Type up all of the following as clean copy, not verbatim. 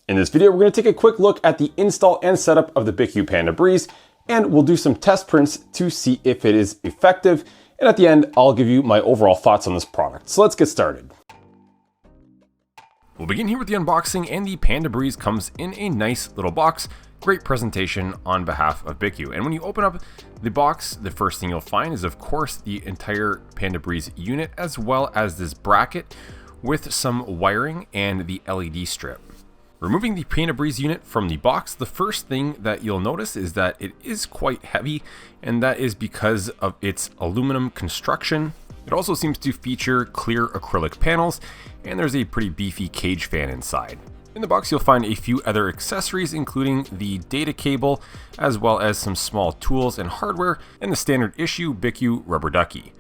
In this video, we're going to take a quick look at the install and setup of the BIQU Panda Breeze, and we'll do some test prints to see if it is effective. And at the end, I'll give you my overall thoughts on this product. So let's get started. We'll begin here with the unboxing, and the Panda Breeze comes in a nice little box. Great presentation on behalf of BIQU. And when you open up the box, the first thing you'll find is, of course, the entire Panda Breeze unit, as well as this bracket with some wiring and the LED strip. Removing the Panda Breeze unit from the box, the first thing that you'll notice is that it is quite heavy, and that is because of its aluminum construction. It also seems to feature clear acrylic panels, and there's a pretty beefy cage fan inside. In the box, you'll find a few other accessories, including the data cable, as well as some small tools and hardware, and the standard issue BIQU rubber ducky.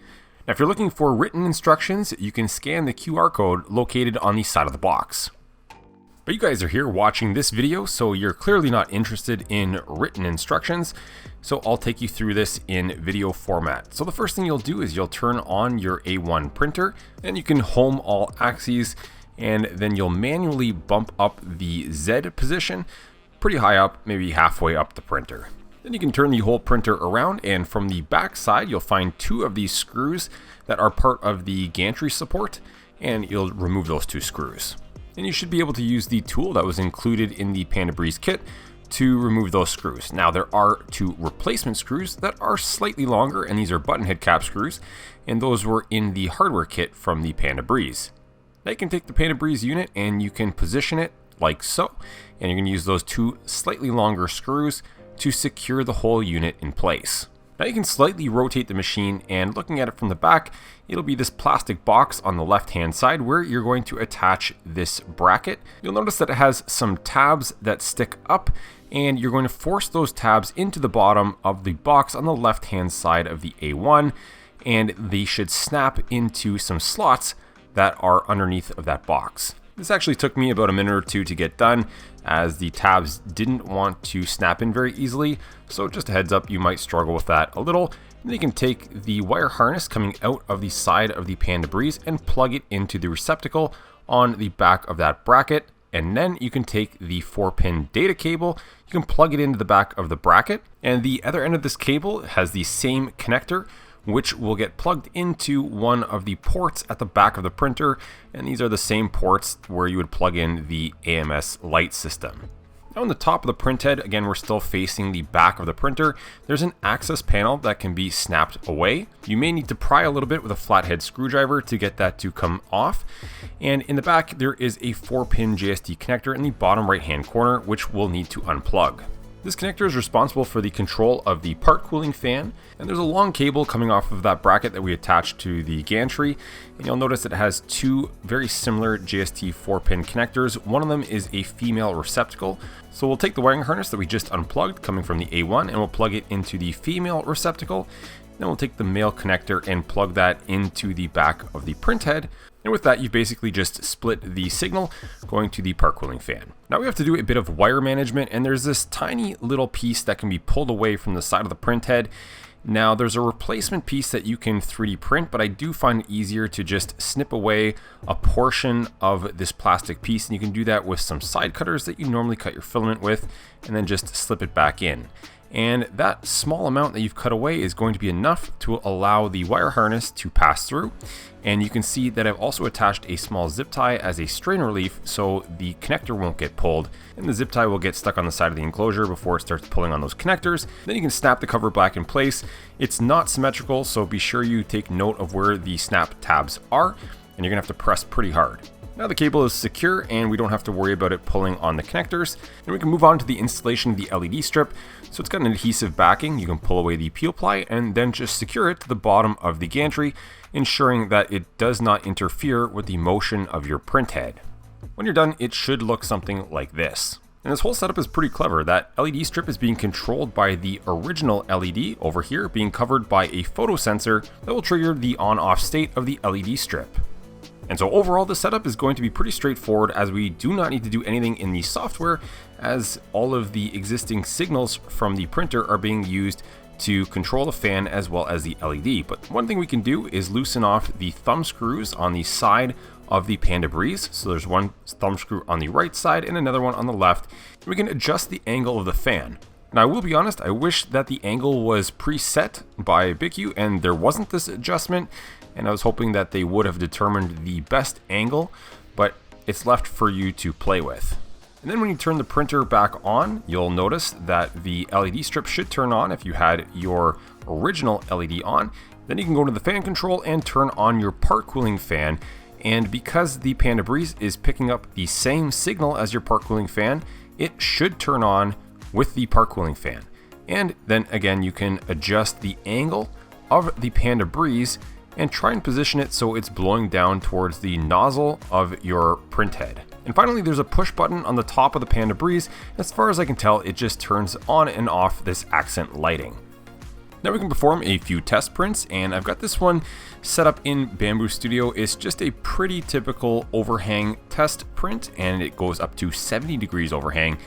Now, if you're looking for written instructions, you can scan the QR code located on the side of the box. But you guys are here watching this video, so you're clearly not interested in written instructions, so I'll take you through this in video format. So the first thing you'll do is you'll turn on your A1 printer, and you can home all axes, and then you'll manually bump up the Z position pretty high up, maybe halfway up the printer. Then you can turn the whole printer around, and from the back side you'll find two of these screws that are part of the gantry support, and you'll remove those two screws. And you should be able to use the tool that was included in the Panda Breeze kit to remove those screws. Now, there are two replacement screws that are slightly longer, and these are button head cap screws, and those were in the hardware kit from the Panda Breeze. Now you can take the Panda Breeze unit and you can position it like so, and you're going to use those two slightly longer screws to secure the whole unit in place. Now you can slightly rotate the machine, and looking at it from the back, it'll be this plastic box on the left hand side where you're going to attach this bracket. You'll notice that it has some tabs that stick up, and you're going to force those tabs into the bottom of the box on the left hand side of the A1, and they should snap into some slots that are underneath of that box. This actually took me about a minute or two to get done, as the tabs didn't want to snap in very easily, so just a heads up, you might struggle with that a little. And then you can take the wire harness coming out of the side of the Panda Breeze and plug it into the receptacle on the back of that bracket, and then you can take the 4-pin data cable, you can plug it into the back of the bracket, and the other end of this cable has the same connector, which will get plugged into one of the ports at the back of the printer, and these are the same ports where you would plug in the AMS light system. Now on the top of the printhead, again, we're still facing the back of the printer, there's an access panel that can be snapped away. You may need to pry a little bit with a flathead screwdriver to get that to come off. And in the back, there is a 4-pin JST connector in the bottom right hand corner, which we'll need to unplug. This connector is responsible for the control of the part cooling fan, and there's a long cable coming off of that bracket that we attached to the gantry, and you'll notice it has two very similar JST 4-pin connectors. One of them is a female receptacle, so we'll take the wiring harness that we just unplugged coming from the A1 and we'll plug it into the female receptacle. Then we'll take the male connector and plug that into the back of the printhead. And with that, you've basically just split the signal going to the part cooling fan. Now we have to do a bit of wire management, and there's this tiny little piece that can be pulled away from the side of the printhead. Now there's a replacement piece that you can 3D print, but I do find it easier to just snip away a portion of this plastic piece, and you can do that with some side cutters that you normally cut your filament with, and then just slip it back in. And that small amount that you've cut away is going to be enough to allow the wire harness to pass through. And you can see that I've also attached a small zip tie as a strain relief, so the connector won't get pulled, and the zip tie will get stuck on the side of the enclosure before it starts pulling on those connectors. Then you can snap the cover back in place. It's not symmetrical, so be sure you take note of where the snap tabs are, and you're gonna have to press pretty hard. Now the cable is secure, and we don't have to worry about it pulling on the connectors. And we can move on to the installation of the LED strip. So it's got an adhesive backing. You can pull away the peel ply and then just secure it to the bottom of the gantry, ensuring that it does not interfere with the motion of your printhead. When you're done, it should look something like this. And this whole setup is pretty clever. That LED strip is being controlled by the original LED over here, being covered by a photo sensor that will trigger the on-off state of the LED strip. And so overall, the setup is going to be pretty straightforward, as we do not need to do anything in the software, as all of the existing signals from the printer are being used to control the fan as well as the LED. But one thing we can do is loosen off the thumb screws on the side of the Panda Breeze. So there's one thumb screw on the right side and another one on the left. We can adjust the angle of the fan. Now I will be honest, I wish that the angle was preset by BIQU and there wasn't this adjustment, and I was hoping that they would have determined the best angle, but it's left for you to play with. And then when you turn the printer back on, you'll notice that the LED strip should turn on if you had your original LED on. Then you can go to the fan control and turn on your part cooling fan. And because the Panda Breeze is picking up the same signal as your part cooling fan, it should turn on with the part cooling fan. And then again, you can adjust the angle of the Panda Breeze and try and position it so it's blowing down towards the nozzle of your print head. And finally, there's a push button on the top of the Panda Breeze. As far as I can tell, it just turns on and off this accent lighting. Now we can perform a few test prints, and I've got this one set up in Bambu Studio. It's just a pretty typical overhang test print, and it goes up to 70 degrees overhang.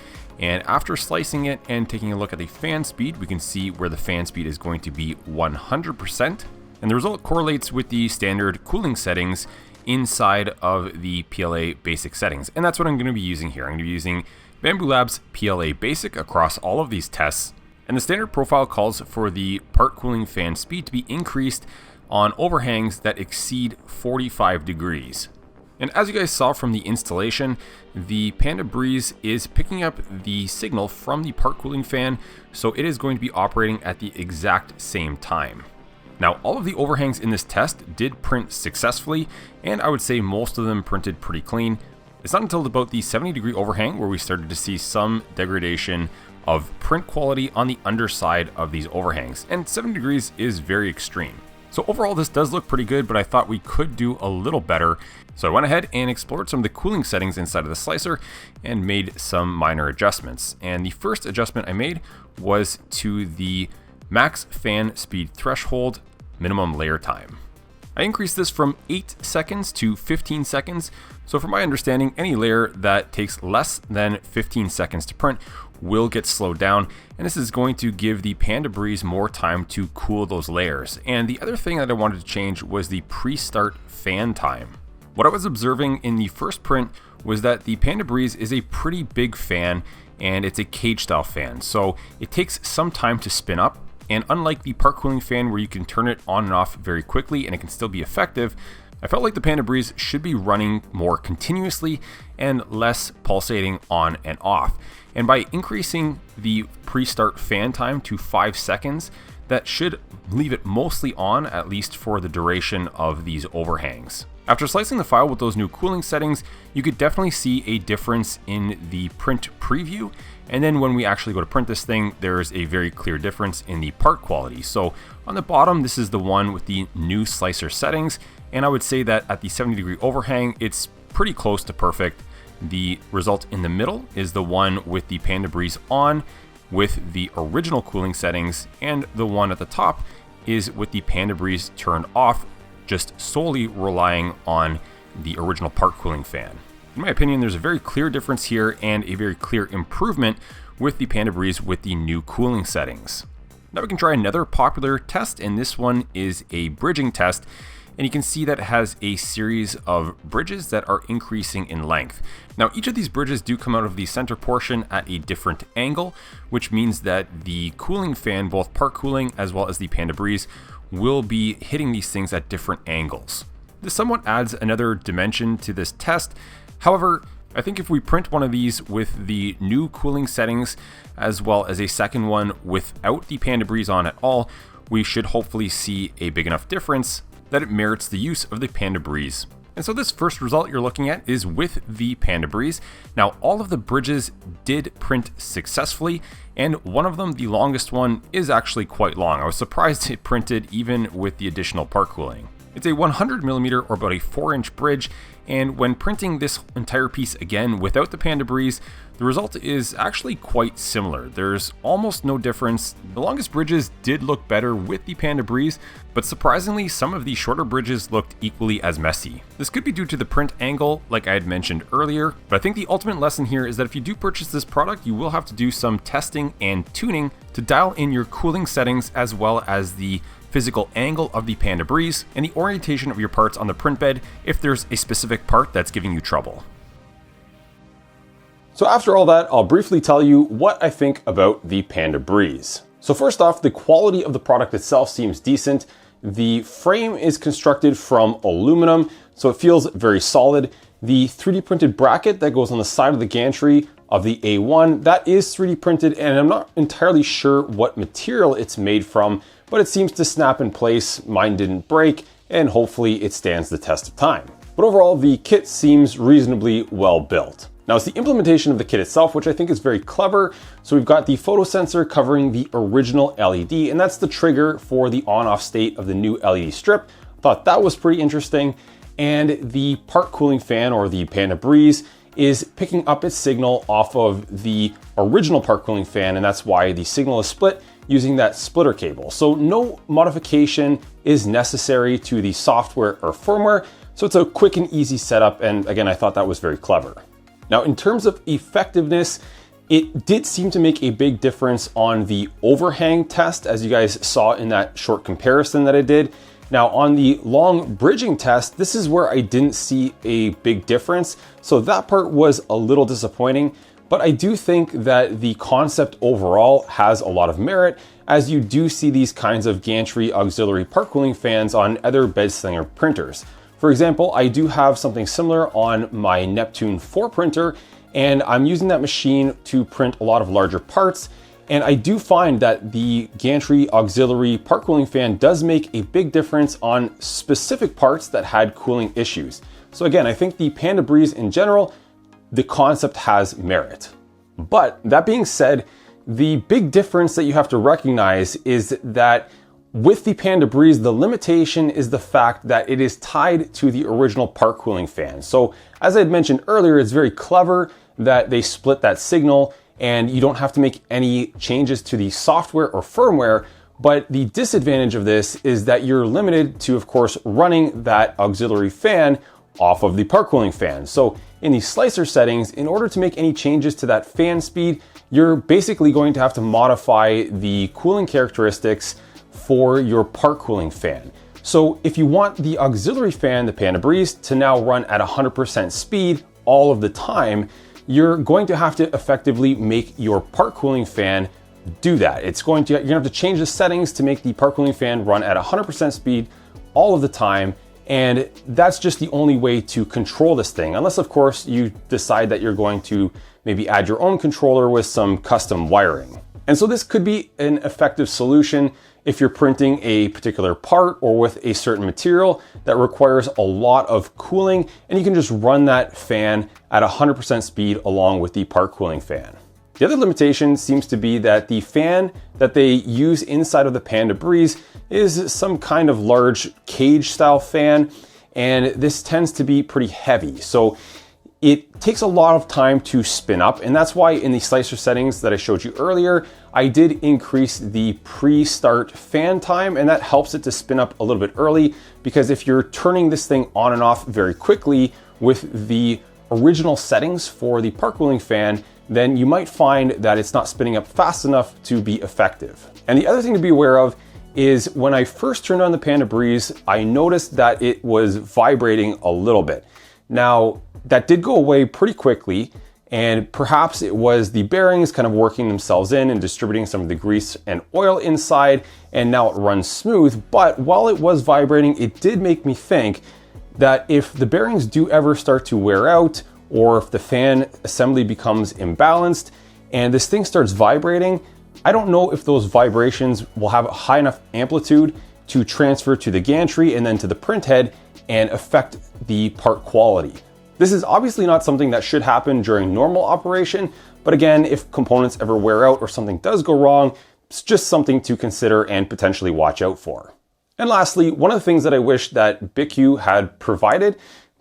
And after slicing it and taking a look at the fan speed, we can see where the fan speed is going to be 100%. And the result correlates with the standard cooling settings inside of the PLA basic settings. And that's what I'm going to be using here. I'm going to be using Bambu Lab's PLA basic across all of these tests. And the standard profile calls for the part cooling fan speed to be increased on overhangs that exceed 45 degrees. And as you guys saw from the installation, the Panda Breeze is picking up the signal from the part cooling fan, so it is going to be operating at the exact same time. Now, all of the overhangs in this test did print successfully, and I would say most of them printed pretty clean. It's not until about the 70 degree overhang where we started to see some degradation of print quality on the underside of these overhangs, and 70 degrees is very extreme. So overall, this does look pretty good, but I thought we could do a little better. So I went ahead and explored some of the cooling settings inside of the slicer and made some minor adjustments. And the first adjustment I made was to the max fan speed threshold minimum layer time. I increased this from 8 seconds to 15 seconds. So from my understanding, any layer that takes less than 15 seconds to print will get slowed down, and this is going to give the Panda Breeze more time to cool those layers. And the other thing that I wanted to change was the pre-start fan time. What I was observing in the first print was that the Panda Breeze is a pretty big fan, and it's a cage style fan, so it takes some time to spin up. And unlike the part cooling fan where you can turn it on and off very quickly and it can still be effective, I felt like the Panda Breeze should be running more continuously and less pulsating on and off. And by increasing the pre-start fan time to 5 seconds, that should leave it mostly on, at least for the duration of these overhangs. After slicing the file with those new cooling settings, you could definitely see a difference in the print preview. And then when we actually go to print this thing, there's a very clear difference in the part quality. So on the bottom, this is the one with the new slicer settings. And I would say that at the 70 degree overhang, it's pretty close to perfect. The result in the middle is the one with the Panda Breeze on with the original cooling settings, and the one at the top is with the Panda Breeze turned off, just solely relying on the original part cooling fan. In my opinion, there's a very clear difference here and a very clear improvement with the Panda Breeze with the new cooling settings. Now we can try another popular test, and this one is a bridging test. And you can see that it has a series of bridges that are increasing in length. Now, each of these bridges do come out of the center portion at a different angle, which means that the cooling fan, both part cooling as well as the Panda Breeze, will be hitting these things at different angles. This somewhat adds another dimension to this test. However, I think if we print one of these with the new cooling settings, as well as a second one without the Panda Breeze on at all, we should hopefully see a big enough difference that it merits the use of the Panda Breeze. And so this first result you're looking at is with the Panda Breeze. Now, all of the bridges did print successfully, and one of them, the longest one, is actually quite long. I was surprised it printed even with the additional part cooling. It's a 100mm or about a 4-inch bridge, and when printing this entire piece again without the Panda Breeze, the result is actually quite similar. There's almost no difference. The longest bridges did look better with the Panda Breeze, but surprisingly, some of the shorter bridges looked equally as messy. This could be due to the print angle, like I had mentioned earlier, but I think the ultimate lesson here is that if you do purchase this product, you will have to do some testing and tuning to dial in your cooling settings as well as the physical angle of the Panda Breeze, and the orientation of your parts on the print bed if there's a specific part that's giving you trouble. So after all that, I'll briefly tell you what I think about the Panda Breeze. So first off, the quality of the product itself seems decent. The frame is constructed from aluminum, so it feels very solid. The 3D printed bracket that goes on the side of the gantry of the A1, that is 3D printed, and I'm not entirely sure what material it's made from, but it seems to snap in place. Mine didn't break, and hopefully it stands the test of time. But overall, the kit seems reasonably well built. Now it's the implementation of the kit itself, which I think is very clever. So we've got the photo sensor covering the original LED, and that's the trigger for the on-off state of the new LED strip. Thought that was pretty interesting. And the part cooling fan, or the Panda Breeze, is picking up its signal off of the original part cooling fan, and that's why the signal is split using that splitter cable. So no modification is necessary to the software or firmware. So it's a quick and easy setup. And again, I thought that was very clever. Now, in terms of effectiveness, it did seem to make a big difference on the overhang test, as you guys saw in that short comparison that I did. Now, on the long bridging test, this is where I didn't see a big difference. So that part was a little disappointing, but I do think that the concept overall has a lot of merit, as you do see these kinds of gantry auxiliary part cooling fans on other bed slinger printers. For example, I do have something similar on my Neptune 4 printer, and I'm using that machine to print a lot of larger parts. And I do find that the gantry auxiliary part cooling fan does make a big difference on specific parts that had cooling issues. So again, I think the Panda Breeze in general, the concept has merit. But that being said, the big difference that you have to recognize is that with the Panda Breeze, the limitation is the fact that it is tied to the original part cooling fan. So as I had mentioned earlier, it's very clever that they split that signal and you don't have to make any changes to the software or firmware. But the disadvantage of this is that you're limited to, of course, running that auxiliary fan off of the part cooling fan. So in the slicer settings, in order to make any changes to that fan speed, you're basically going to have to modify the cooling characteristics for your part cooling fan. So if you want the auxiliary fan, the Panda Breeze, to now run at 100% speed all of the time, you're going to have to effectively make your part cooling fan do that. You're gonna have to change the settings to make the part cooling fan run at 100% speed all of the time. And that's just the only way to control this thing. Unless of course you decide that you're going to maybe add your own controller with some custom wiring. And so this could be an effective solution if you're printing a particular part or with a certain material that requires a lot of cooling, and you can just run that fan at 100% speed along with the part cooling fan. The other limitation seems to be that the fan that they use inside of the Panda Breeze is some kind of large cage style fan, and this tends to be pretty heavy. So it takes a lot of time to spin up, and that's why in the slicer settings that I showed you earlier, I did increase the pre-start fan time, and that helps it to spin up a little bit early, because if you're turning this thing on and off very quickly with the original settings for the part cooling fan, then you might find that it's not spinning up fast enough to be effective. And the other thing to be aware of is when I first turned on the Panda Breeze, I noticed that it was vibrating a little bit. Now, that did go away pretty quickly, and perhaps it was the bearings kind of working themselves in and distributing some of the grease and oil inside, and now it runs smooth. But while it was vibrating, it did make me think that if the bearings do ever start to wear out, or if the fan assembly becomes imbalanced and this thing starts vibrating, I don't know if those vibrations will have a high enough amplitude to transfer to the gantry and then to the print head and affect the part quality. This is obviously not something that should happen during normal operation, but again, if components ever wear out or something does go wrong, it's just something to consider and potentially watch out for. And lastly, one of the things that I wish that BIQU had provided,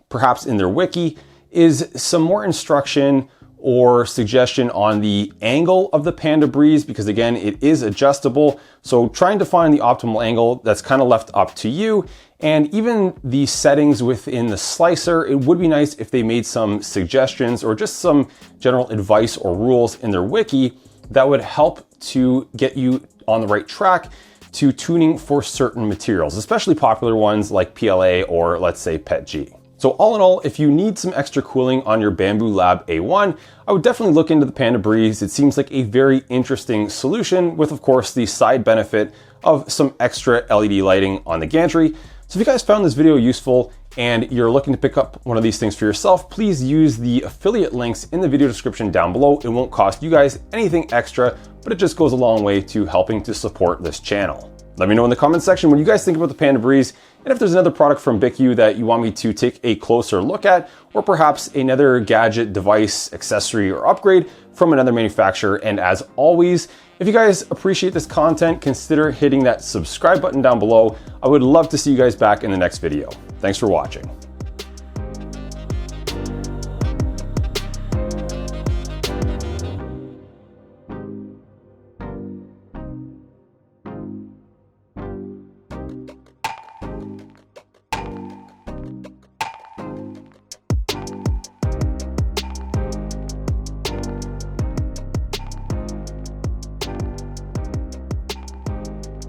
perhaps in their wiki, is some more instruction or suggestion on the angle of the Panda Breeze, because again, it is adjustable. So trying to find the optimal angle, that's kind of left up to you. And even the settings within the slicer, it would be nice if they made some suggestions or just some general advice or rules in their wiki that would help to get you on the right track to tuning for certain materials, especially popular ones like PLA or let's say PETG. So all in all, if you need some extra cooling on your Bambu Lab A1, I would definitely look into the Panda Breeze. It seems like a very interesting solution with, of course, the side benefit of some extra LED lighting on the gantry. So if you guys found this video useful and you're looking to pick up one of these things for yourself, please use the affiliate links in the video description down below. It won't cost you guys anything extra, but it just goes a long way to helping to support this channel. Let me know in the comment section what you guys think about the Panda Breeze, and if there's another product from BIQU that you want me to take a closer look at, or perhaps another gadget, device, accessory, or upgrade from another manufacturer. And as always, if you guys appreciate this content, consider hitting that subscribe button down below. I would love to see you guys back in the next video. Thanks for watching.